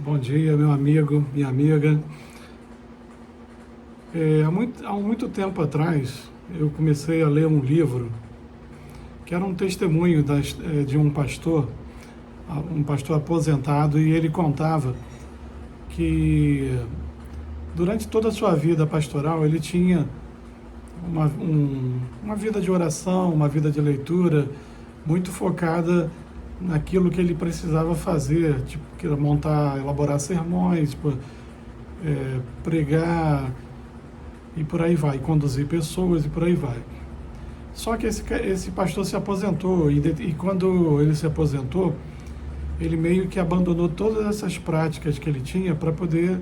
Bom dia, meu amigo, minha amiga. Há muito tempo atrás, eu comecei a ler um livro que era um testemunho de um pastor aposentado, e ele contava que durante toda a sua vida pastoral ele tinha uma vida de oração, uma vida de leitura muito focada naquilo que ele precisava fazer, tipo, que era elaborar sermões, tipo, pregar e por aí vai, conduzir pessoas e por aí vai. Só que esse pastor se aposentou e quando ele se aposentou, ele meio que abandonou todas essas práticas que ele tinha para poder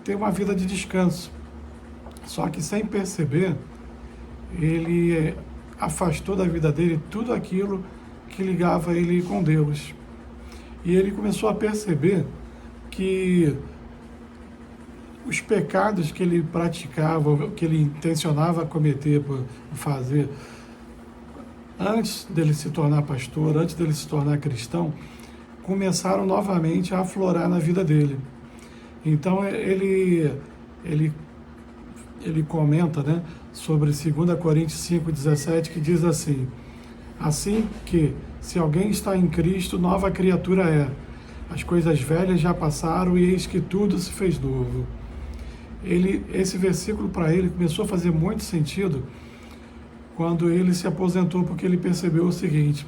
ter uma vida de descanso. Só que sem perceber, ele afastou da vida dele tudo aquilo que ligava ele com Deus. E ele começou a perceber que os pecados que ele praticava, que ele intencionava cometer, fazer, antes dele se tornar pastor, antes dele se tornar cristão, começaram novamente a aflorar na vida dele. Então ele, ele comenta, né, sobre 2 Coríntios 5,17, que diz assim: assim que, se alguém está em Cristo, nova criatura é. As coisas velhas já passaram e eis que tudo se fez novo. Esse versículo para ele começou a fazer muito sentido quando ele se aposentou, porque ele percebeu o seguinte: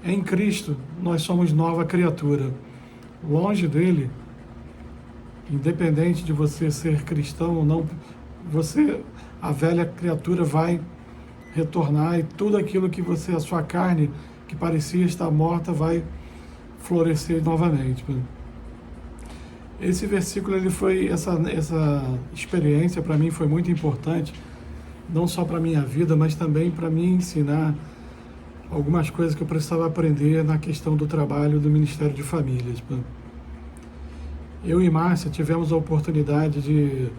em Cristo nós somos nova criatura. Longe dele, independente de você ser cristão ou não, a velha criatura vai retornar, e tudo aquilo que a sua carne, que parecia estar morta, vai florescer novamente. Esse versículo, essa experiência para mim foi muito importante, não só para a minha vida, mas também para me ensinar algumas coisas que eu precisava aprender na questão do trabalho do Ministério de Famílias. Eu e Márcia tivemos a oportunidade de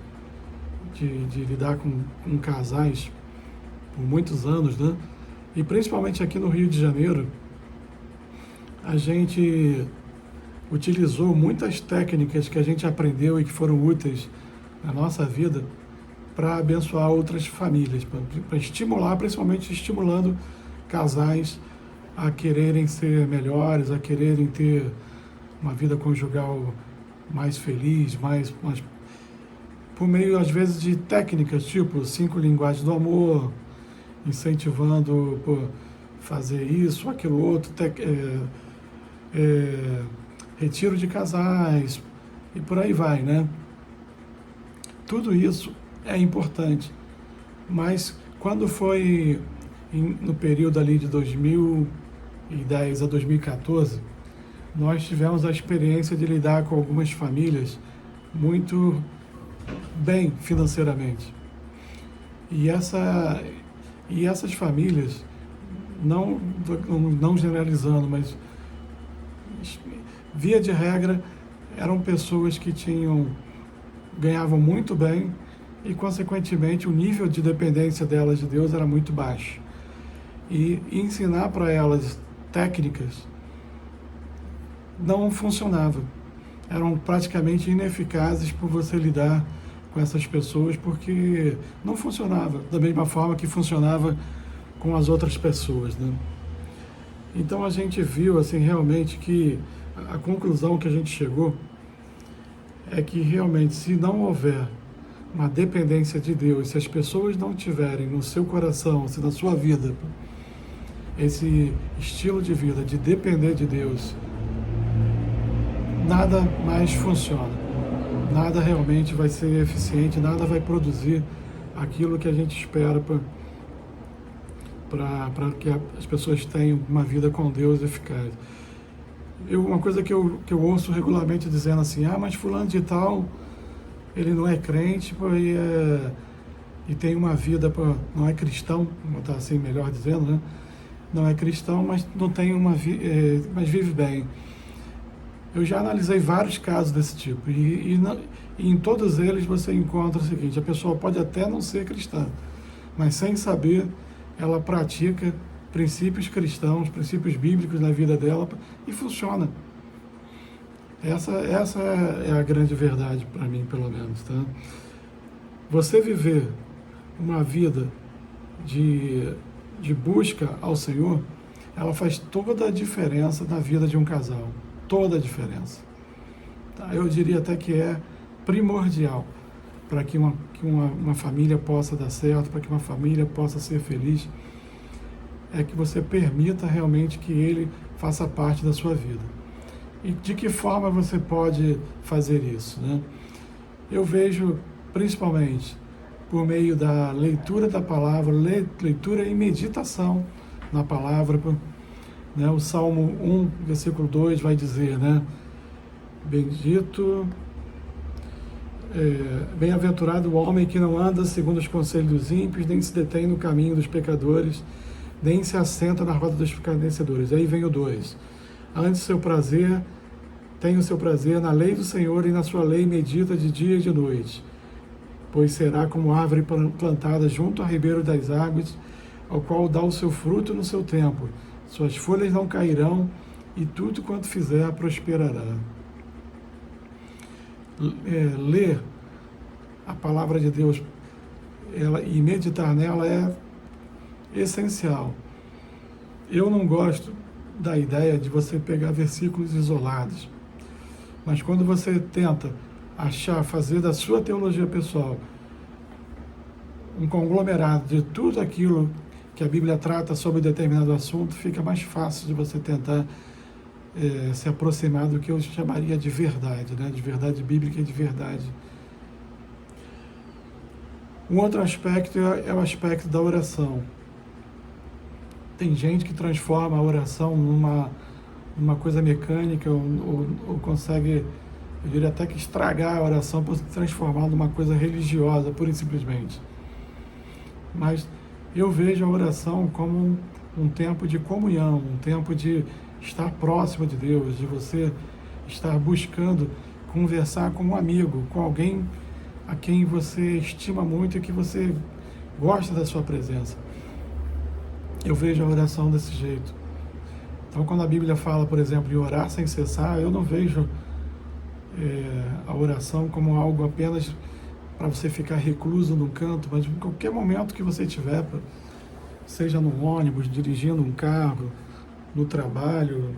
lidar com casais por muitos anos, né? E principalmente aqui no Rio de Janeiro, a gente utilizou muitas técnicas que a gente aprendeu e que foram úteis na nossa vida para abençoar outras famílias, para estimular, principalmente estimulando casais a quererem ser melhores, a quererem ter uma vida conjugal mais feliz, mais por meio, às vezes, de técnicas tipo 5 linguagens do amor, incentivando fazer isso, aquilo outro, retiro de casais e por aí vai, né? Tudo isso é importante, mas quando foi no período ali de 2010 a 2014, nós tivemos a experiência de lidar com algumas famílias muito bem financeiramente. E essas famílias, não generalizando, mas via de regra, eram pessoas que ganhavam muito bem e, consequentemente, o nível de dependência delas de Deus era muito baixo. E ensinar para elas técnicas não funcionava. Eram praticamente ineficazes por você lidar com essas pessoas, porque não funcionava da mesma forma que funcionava com as outras pessoas, né? Então a gente viu assim realmente que a conclusão que a gente chegou é que realmente, se não houver uma dependência de Deus, se as pessoas não tiverem no seu coração, se na sua vida, esse estilo de vida de depender de Deus, nada mais funciona. Nada realmente vai ser eficiente, nada vai produzir aquilo que a gente espera para que as pessoas tenham uma vida com Deus eficaz. Uma coisa que eu ouço regularmente dizendo assim: mas fulano de tal, ele não é crente, e tem uma vida, não é cristão, vou botar assim melhor dizendo, né? Não é cristão, mas não tem mas vive bem. Eu já analisei vários casos desse tipo, e em todos eles você encontra o seguinte: a pessoa pode até não ser cristã, mas sem saber, ela pratica princípios cristãos, princípios bíblicos na vida dela, e funciona. Essa é a grande verdade para mim, pelo menos, tá? Você viver uma vida de busca ao Senhor, ela faz toda a diferença na vida de um casal. Toda a diferença. Tá? Eu diria até que é primordial para que uma família possa dar certo, para que uma família possa ser feliz, é que você permita realmente que Ele faça parte da sua vida. E de que forma você pode fazer isso, né? Eu vejo, principalmente, por meio da leitura da palavra, leitura e meditação na palavra, né? O Salmo 1, versículo 2 vai dizer, né? Bem-aventurado o homem que não anda segundo os conselhos dos ímpios, nem se detém no caminho dos pecadores, nem se assenta na roda dos escarnecedores. Aí vem o 2. Antes tem o seu prazer na lei do Senhor, e na sua lei medita de dia e de noite. Pois será como árvore plantada junto ao ribeiro das águas, ao qual dá o seu fruto no seu tempo. Suas folhas não cairão, e tudo quanto fizer prosperará. Ler a palavra de Deus e meditar nela é essencial. Eu não gosto da ideia de você pegar versículos isolados, mas quando você tenta fazer da sua teologia pessoal um conglomerado de tudo aquilo que a Bíblia trata sobre determinado assunto, fica mais fácil de você tentar se aproximar do que eu chamaria de verdade, né? De verdade bíblica e de verdade. Um outro aspecto é o aspecto da oração. Tem gente que transforma a oração numa coisa mecânica ou consegue, eu diria até que estragar a oração para se transformar numa coisa religiosa, pura e simplesmente. Mas eu vejo a oração como um tempo de comunhão, um tempo de estar próximo de Deus, de você estar buscando conversar com um amigo, com alguém a quem você estima muito e que você gosta da sua presença. Eu vejo a oração desse jeito. Então, quando a Bíblia fala, por exemplo, em orar sem cessar, eu não vejo a oração como algo apenas para você ficar recluso num canto, mas em qualquer momento que você tiver, seja no ônibus, dirigindo um carro, no trabalho,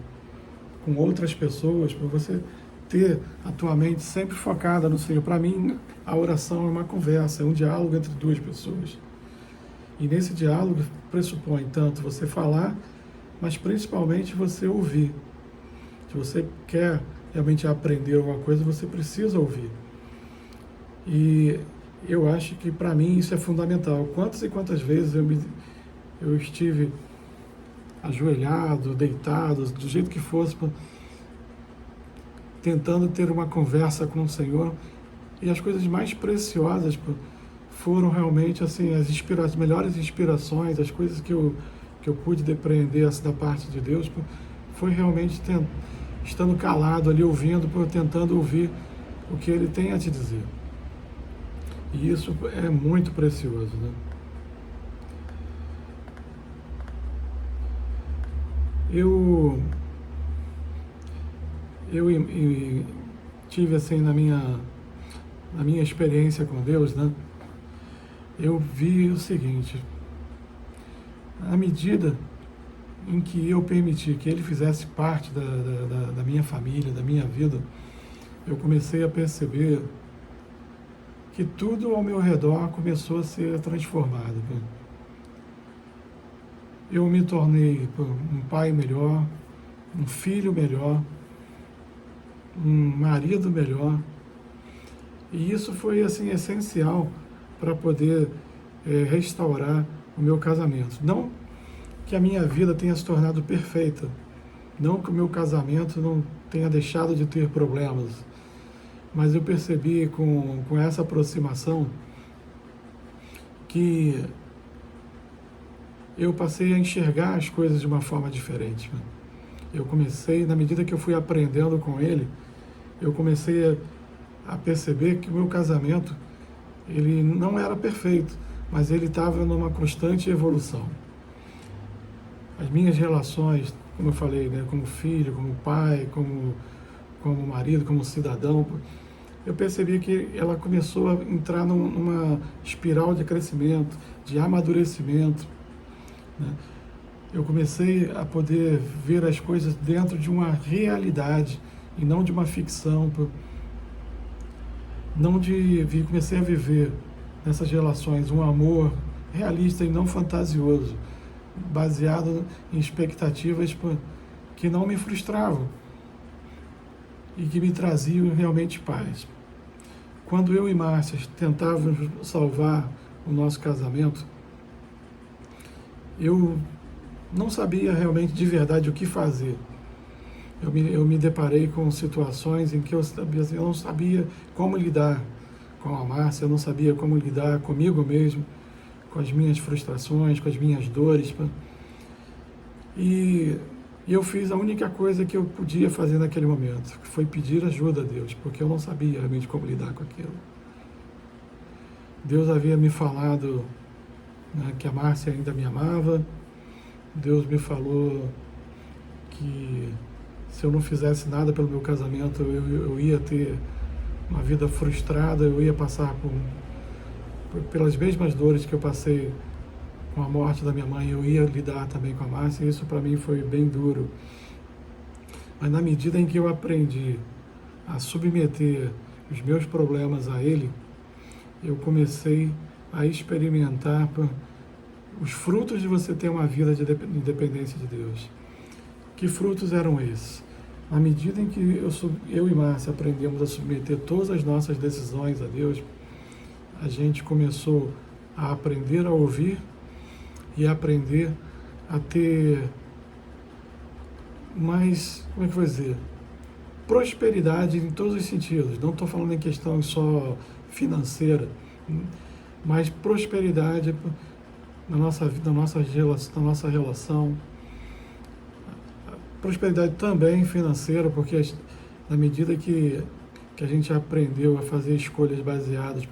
com outras pessoas, para você ter a tua mente sempre focada no Senhor. Para mim, a oração é uma conversa, é um diálogo entre duas pessoas. E nesse diálogo pressupõe tanto você falar, mas principalmente você ouvir. Se você quer realmente aprender alguma coisa, você precisa ouvir. E eu acho que para mim isso é fundamental. Quantas e quantas vezes eu estive ajoelhado, deitado, do jeito que fosse, tentando ter uma conversa com o Senhor, e as coisas mais preciosas foram realmente assim as melhores inspirações, as coisas que eu pude depreender da parte de Deus, foi realmente estando calado ali, ouvindo, tentando ouvir o que Ele tem a te dizer. E isso é muito precioso, né? Eu tive assim na minha experiência com Deus, né? Eu vi o seguinte: à medida em que eu permiti que Ele fizesse parte da minha família, da minha vida, eu comecei a perceber que tudo ao meu redor começou a ser transformado. Eu me tornei um pai melhor, um filho melhor, um marido melhor. E isso foi assim essencial para poder restaurar o meu casamento. Não que a minha vida tenha se tornado perfeita, não que o meu casamento não tenha deixado de ter problemas, mas eu percebi com essa aproximação que eu passei a enxergar as coisas de uma forma diferente. Eu comecei, na medida que eu fui aprendendo com ele, eu comecei a perceber que o meu casamento, ele não era perfeito, mas ele estava numa constante evolução. As minhas relações, como eu falei, né, como filho, como pai, como como marido, como cidadão, eu percebi que ela começou a entrar numa espiral de crescimento, de amadurecimento, né? Eu comecei a poder ver as coisas dentro de uma realidade e não de uma ficção, comecei a viver nessas relações um amor realista e não fantasioso, baseado em expectativas que não me frustravam e que me traziam realmente paz. Quando eu e Márcia tentávamos salvar o nosso casamento, eu não sabia realmente de verdade o que fazer. Eu me deparei com situações em que eu não sabia como lidar com a Márcia, eu não sabia como lidar comigo mesmo, com as minhas frustrações, com as minhas dores. E eu fiz a única coisa que eu podia fazer naquele momento, que foi pedir ajuda a Deus, porque eu não sabia realmente como lidar com aquilo. Deus havia me falado, né, que a Márcia ainda me amava. Deus me falou que se eu não fizesse nada pelo meu casamento, eu ia ter uma vida frustrada, eu ia passar pelas mesmas dores que eu passei com a morte da minha mãe, eu ia lidar também com a Márcia, e isso para mim foi bem duro. Mas na medida em que eu aprendi a submeter os meus problemas a Ele, eu comecei a experimentar os frutos de você ter uma vida de independência de Deus. Que frutos eram esses? À medida em que eu e Márcia aprendemos a submeter todas as nossas decisões a Deus, a gente começou a aprender a ouvir e a aprender a ter mais, como é que eu vou dizer, prosperidade em todos os sentidos. Não estou falando em questão só financeira, mas prosperidade na nossa vida, na nossa relação. Prosperidade também financeira, porque na medida que a gente aprendeu a fazer escolhas baseadas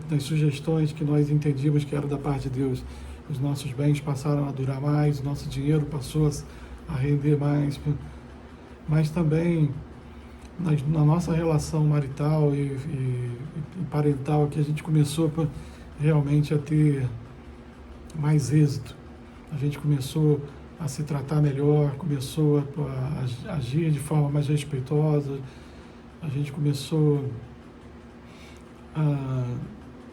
nas sugestões que nós entendíamos que era da parte de Deus, os nossos bens passaram a durar mais, o nosso dinheiro passou a render mais, mas também na nossa relação marital e parental, que a gente começou realmente a ter mais êxito. A gente começou a se tratar melhor, começou a agir de forma mais respeitosa, a gente começou a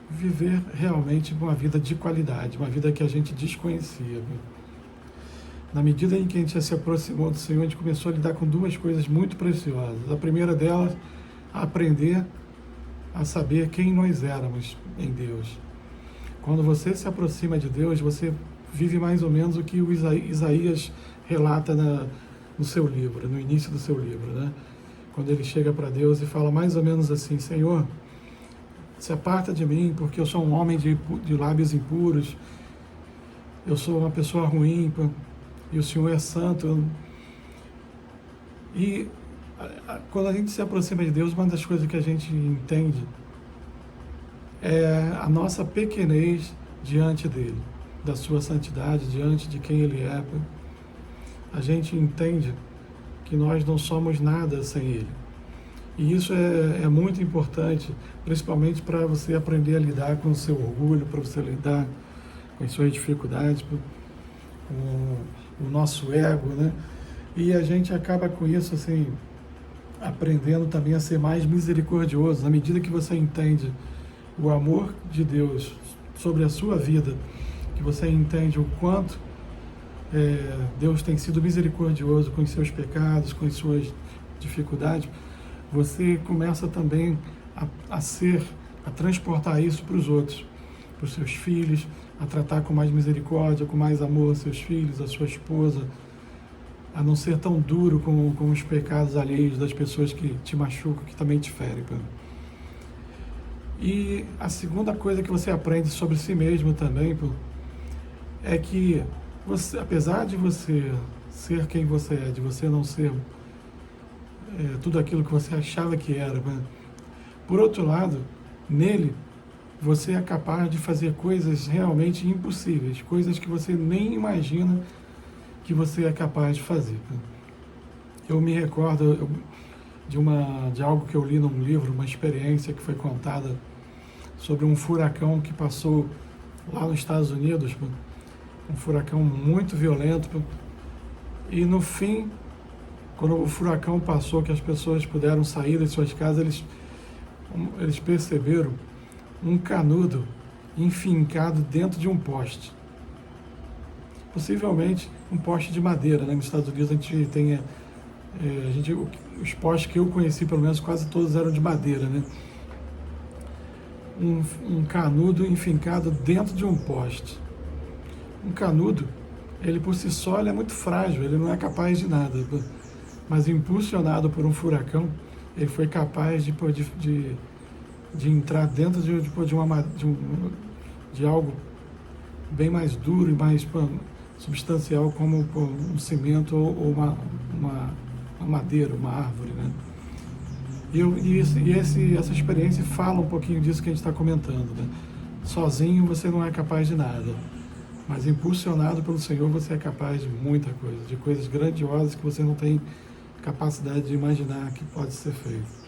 viver realmente uma vida de qualidade, uma vida que a gente desconhecia. Na medida em que a gente se aproximou do Senhor, a gente começou a lidar com duas coisas muito preciosas. A primeira delas, aprender a saber quem nós éramos em Deus. Quando você se aproxima de Deus, você vive mais ou menos o que o Isaías relata no seu livro, no início do seu livro, né? Quando ele chega para Deus e fala mais ou menos assim: Senhor, se aparta de mim, porque eu sou um homem de lábios impuros, eu sou uma pessoa ruim, e o Senhor é santo. E quando a gente se aproxima de Deus, uma das coisas que a gente entende é a nossa pequenez diante dele, da sua santidade, diante de quem ele é. A gente entende que nós não somos nada sem ele. E isso é muito importante, principalmente para você aprender a lidar com o seu orgulho, para você lidar com as suas dificuldades, com o nosso ego, né? E a gente acaba com isso, assim, aprendendo também a ser mais misericordioso. Na medida que você entende o amor de Deus sobre a sua vida, que você entende o quanto Deus tem sido misericordioso com os seus pecados, com as suas dificuldades, você começa também a transportar isso para os outros, para os seus filhos, a tratar com mais misericórdia, com mais amor seus filhos, a sua esposa, a não ser tão duro com os pecados alheios das pessoas que te machucam, que também te ferem. E a segunda coisa que você aprende sobre si mesmo também, é que você, apesar de você ser quem você é, de você não ser tudo aquilo que você achava que era, por outro lado, nele, você é capaz de fazer coisas realmente impossíveis, coisas que você nem imagina que você é capaz de fazer. Eu me recordo de algo que eu li num livro, uma experiência que foi contada sobre um furacão que passou lá nos Estados Unidos, um furacão muito violento, e no fim, quando o furacão passou, que as pessoas puderam sair de suas casas, eles perceberam um canudo enfincado dentro de um poste. Possivelmente um poste de madeira, né? Nos Estados Unidos a gente tem, os postes que eu conheci, pelo menos quase todos eram de madeira, né? Um canudo enfincado dentro de um poste. Um canudo, ele por si só ele é muito frágil, ele não é capaz de nada, mas impulsionado por um furacão, ele foi capaz de entrar dentro de algo bem mais duro e mais substancial, como um cimento ou uma madeira, uma árvore, né? Essa experiência fala um pouquinho disso que a gente está comentando, né? Sozinho você não é capaz de nada, mas impulsionado pelo Senhor você é capaz de muita coisa, de coisas grandiosas que você não tem capacidade de imaginar que pode ser feito.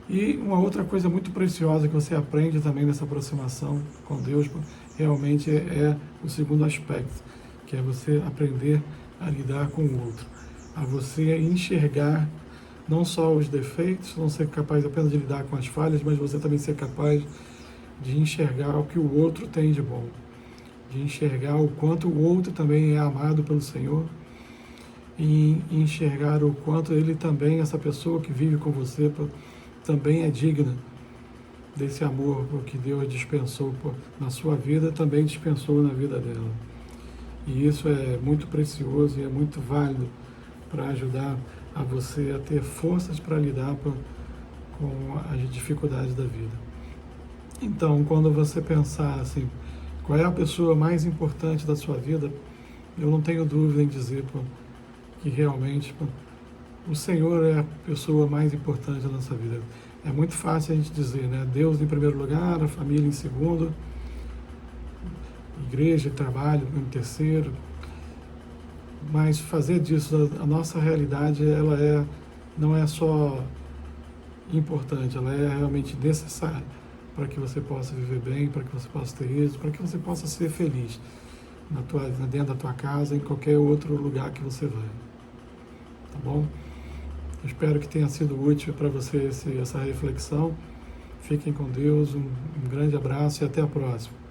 E uma outra coisa muito preciosa que você aprende também nessa aproximação com Deus, realmente é o segundo aspecto, que é você aprender a lidar com o outro, a você enxergar não só os defeitos, não ser capaz apenas de lidar com as falhas, mas você também ser capaz de enxergar o que o outro tem de bom, de enxergar o quanto o outro também é amado pelo Senhor, e enxergar o quanto ele também, essa pessoa que vive com você, também é digna desse amor que Deus dispensou na sua vida, também dispensou na vida dela. E isso é muito precioso e é muito válido para ajudar a você a ter forças para lidar com as dificuldades da vida. Então, quando você pensar assim, qual é a pessoa mais importante da sua vida, eu não tenho dúvida em dizer que realmente o Senhor é a pessoa mais importante da nossa vida. É muito fácil a gente dizer, né? Deus em primeiro lugar, a família em segundo, igreja e trabalho em terceiro. Mas fazer disso a nossa realidade, não é só importante, ela é realmente necessária para que você possa viver bem, para que você possa ter êxito, para que você possa ser feliz dentro da tua casa, em qualquer outro lugar que você vai. Tá bom? Eu espero que tenha sido útil para você essa reflexão. Fiquem com Deus, um grande abraço e até a próxima.